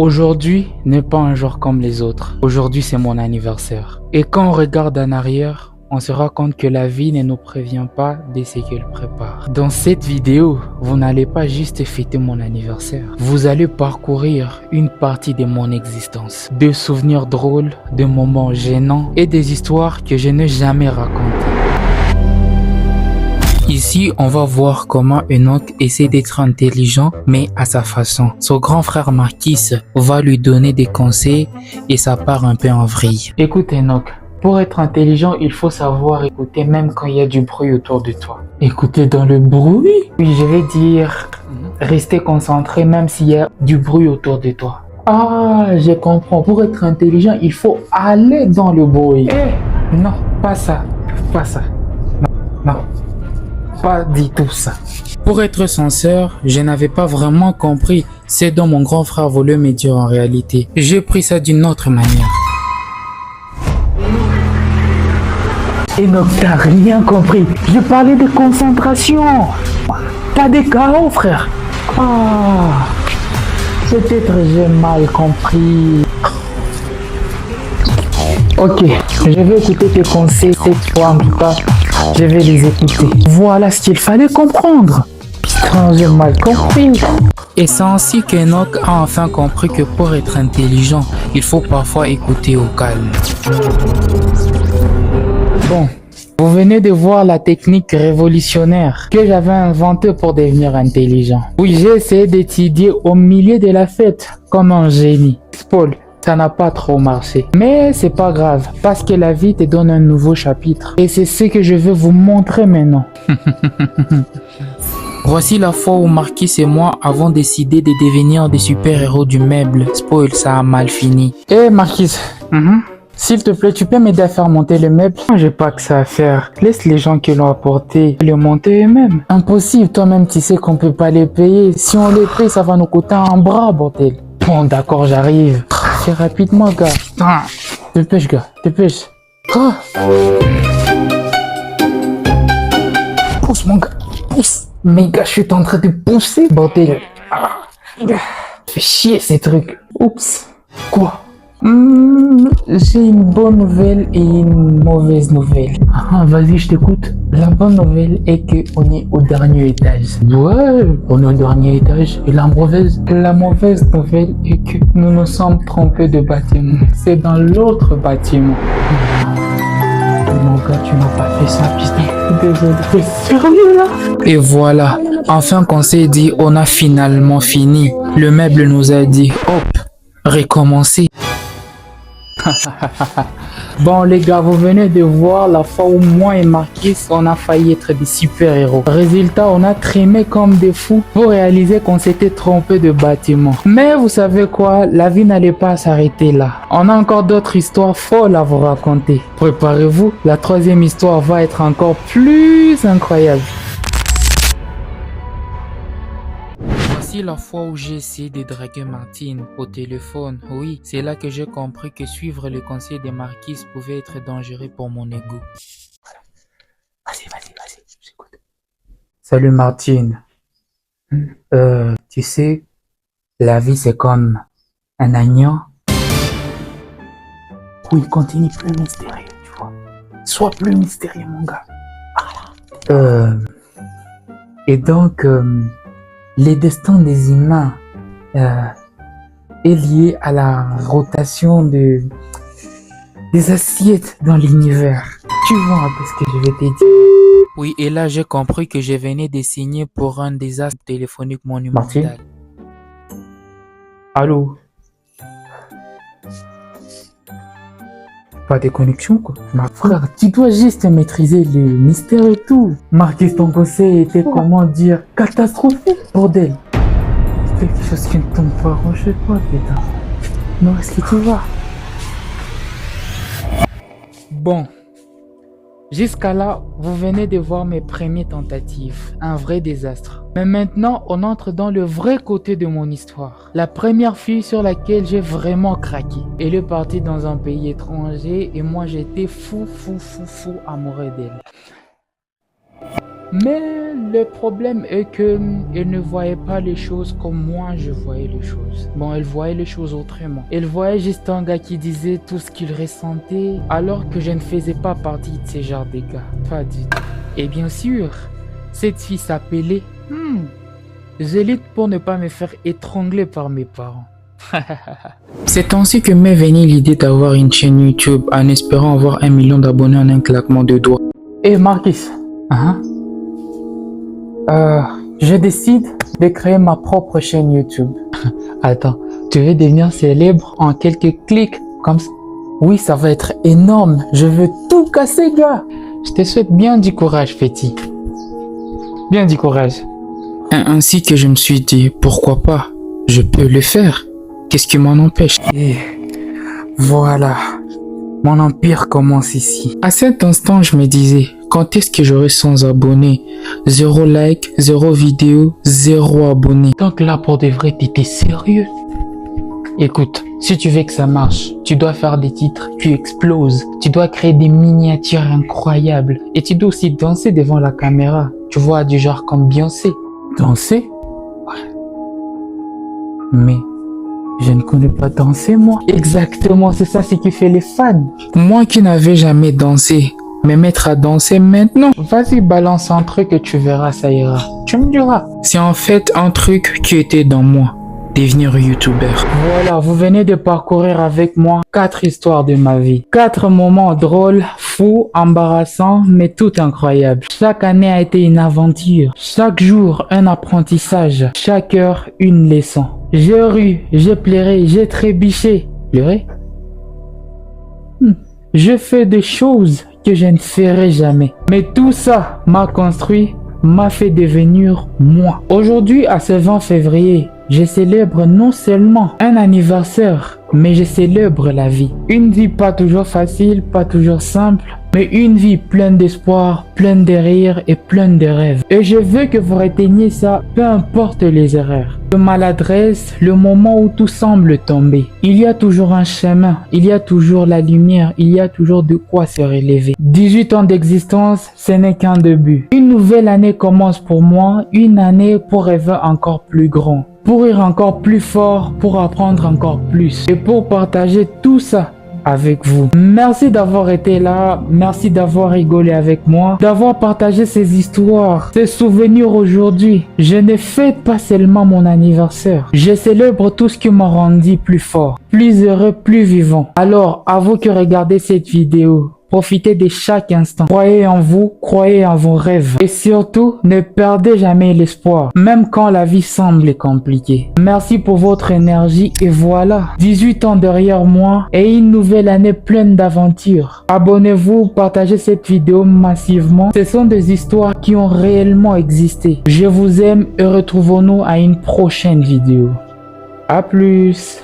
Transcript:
Aujourd'hui n'est pas un jour comme les autres. Aujourd'hui, c'est mon anniversaire. Et quand on regarde en arrière, on se rend compte que la vie ne nous prévient pas de ce qu'elle prépare. Dans cette vidéo, vous n'allez pas juste fêter mon anniversaire. Vous allez parcourir une partie de mon existence. Des souvenirs drôles, des moments gênants et des histoires que je n'ai jamais racontées. Ici, on va voir comment Enoch essaie d'être intelligent, mais à sa façon. Son grand frère Marquis va lui donner des conseils et ça part un peu en vrille. Écoute Enoch, pour être intelligent, il faut savoir écouter même quand il y a du bruit autour de toi. Écouter dans le bruit? Oui, je vais dire rester concentré même s'il y a du bruit autour de toi. Ah, je comprends. Pour être intelligent, il faut aller dans le bruit. Non, pas ça. Pas ça. Non. Pas du tout ça. Pour être sincère, je n'avais pas vraiment compris ce dont mon grand frère voulait me dire en réalité. J'ai pris ça d'une autre manière. Enoch, t'as rien compris. Je parlais de concentration. Pas de chaos, frère. Ah, peut-être j'ai mal compris. Ok, je vais écouter tes conseils cette fois en tout cas. Je vais les écouter. Voilà ce qu'il fallait comprendre. Putain, j'ai mal compris. Et c'est ainsi qu'Enoch a enfin compris que pour être intelligent, il faut parfois écouter au calme. Bon, vous venez de voir la technique révolutionnaire que j'avais inventée pour devenir intelligent. Oui, j'ai essayé d'étudier au milieu de la fête comme un génie. Paul. Ça n'a pas trop marché. Mais c'est pas grave, parce que la vie te donne un nouveau chapitre. Et c'est ce que je vais vous montrer maintenant. Voici la fois où Marquis et moi avons décidé de devenir des super-héros du meuble. Spoil, ça a mal fini. Marquis, s'il te plaît, tu peux m'aider à faire monter le meuble? J'ai pas que ça à faire. Laisse les gens qui l'ont apporté le monter eux-mêmes. Impossible, toi-même tu sais qu'on peut pas les payer. Si on les paye, ça va nous coûter un bras, bordel. Bon, d'accord, j'arrive. Fais rapidement, gars. Putain. Dépêche, gars. Dépêche. Ah. Pousse, mon gars. Pousse. Mais gars, je suis en train de pousser, bordel. Ah. Fais chier, ces trucs. Oups. Quoi? J'ai une bonne nouvelle et une mauvaise nouvelle. Vas-y, je t'écoute. La bonne nouvelle est qu'on est au dernier étage. Ouais, on est au dernier étage. Et la mauvaise nouvelle est que nous nous sommes trompés de bâtiment. C'est dans l'autre bâtiment. Mon gars, tu n'as pas fait ça, putain. Désolé. T'es sérieux là? Et voilà. Enfin qu'on s'est dit, on a finalement fini. Le meuble nous a dit, hop, recommencer. Bon les gars, vous venez de voir la fois où moi et Marquis on a failli être des super-héros. Résultat, on a trémé comme des fous pour réaliser qu'on s'était trompé de bâtiment. Mais vous savez quoi, la vie n'allait pas s'arrêter là. On a encore d'autres histoires folles à vous raconter. Préparez-vous, la troisième histoire va être encore plus incroyable. Voici la fois où j'ai essayé de draguer Martine au téléphone. Oui, c'est là que j'ai compris que suivre les conseils des Marquis pouvait être dangereux pour mon ego. Vas-y, j'écoute. Salut Martine. Tu sais, la vie c'est comme un agneau. Oui, continue plus mystérieux, tu vois. Sois plus mystérieux, mon gars. Voilà. Et donc... le destin des humains est lié à la rotation des assiettes dans l'univers. Tu vois un peu ce que je vais te dire. Oui, et là j'ai compris que je venais de signer pour un désastre téléphonique monumental. Martine? Allô? Pas de connexion quoi. Ma frère, tu dois juste maîtriser le mystère et tout. Marquis, ton conseil était comment dire catastrophique, bordel. C'est quelque chose qui ne tombe pas en chez toi, putain. Non, est-ce que tu vois? Bon. Jusqu'à là, vous venez de voir mes premières tentatives. Un vrai désastre. Mais maintenant, on entre dans le vrai côté de mon histoire. La première fille sur laquelle j'ai vraiment craqué. Elle est partie dans un pays étranger et moi j'étais fou amoureux d'elle. Mais le problème est que elle ne voyait pas les choses comme moi je voyais les choses. Bon, elle voyait les choses autrement. Elle voyait juste un gars qui disait tout ce qu'il ressentait, alors que je ne faisais pas partie de ces genres de gars. Pas du tout. Et bien sûr, cette fille s'appelait Zélite pour ne pas me faire étrangler par mes parents. C'est ainsi que m'est venue l'idée d'avoir une chaîne YouTube en espérant avoir 1 million d'abonnés en un claquement de doigts. Et Marcus, je décide de créer ma propre chaîne YouTube. Attends, tu veux devenir célèbre en quelques clics comme ça? Oui, ça va être énorme. Je veux tout casser, gars. Je te souhaite bien du courage, petit. Bien du courage. Ainsi que je me suis dit, pourquoi pas? Je peux le faire. Qu'est-ce qui m'en empêche? Et voilà. Mon empire commence ici. À cet instant, je me disais, quand est-ce que j'aurai 100 abonnés? 0 like, 0 vidéo, 0 abonnés. Donc là, pour de vrai, t'étais sérieux? Écoute, si tu veux que ça marche, tu dois faire des titres qui explosent. Tu dois créer des miniatures incroyables. Et tu dois aussi danser devant la caméra. Tu vois, du genre comme Beyoncé. Danser? Ouais. Mais je ne connais pas danser, moi. Exactement, c'est ça, c'est qui fait les fans. Moi qui n'avais jamais dansé, me mettre à danser maintenant. Vas-y, balance un truc et tu verras, ça ira. Tu me diras. C'est en fait un truc qui était dans moi. Devenir youtubeur. Voilà, vous venez de parcourir avec moi 4 histoires de ma vie. 4 moments drôles, fous, embarrassants, mais tout incroyables. Chaque année a été une aventure. Chaque jour, un apprentissage. Chaque heure, une leçon. J'ai ri, j'ai pleuré, j'ai trébuché. Pleuré? Je fais des choses que je ne ferai jamais. Mais tout ça m'a construit, m'a fait devenir moi. Aujourd'hui, à ce 20 février, je célèbre non seulement un anniversaire, mais je célèbre la vie. Une vie pas toujours facile, pas toujours simple, mais une vie pleine d'espoir, pleine de rires et pleine de rêves. Et je veux que vous reteniez ça, peu importe les erreurs. De maladresse, le moment où tout semble tomber. Il y a toujours un chemin, il y a toujours la lumière, il y a toujours de quoi se relever. 18 ans d'existence, ce n'est qu'un début. Une nouvelle année commence pour moi, une année pour rêver encore plus grand. Pour rire encore plus fort, pour apprendre encore plus et pour partager tout ça avec vous. Merci d'avoir été là, merci d'avoir rigolé avec moi, d'avoir partagé ces histoires, ces souvenirs aujourd'hui. Je ne fête pas seulement mon anniversaire, je célèbre tout ce qui m'a rendu plus fort, plus heureux, plus vivant. Alors, à vous qui regardez cette vidéo, profitez de chaque instant. Croyez en vous, croyez en vos rêves. Et surtout, ne perdez jamais l'espoir, même quand la vie semble compliquée. Merci pour votre énergie et voilà, 18 ans derrière moi et une nouvelle année pleine d'aventures. Abonnez-vous, partagez cette vidéo massivement. Ce sont des histoires qui ont réellement existé. Je vous aime et retrouvons-nous à une prochaine vidéo. À plus.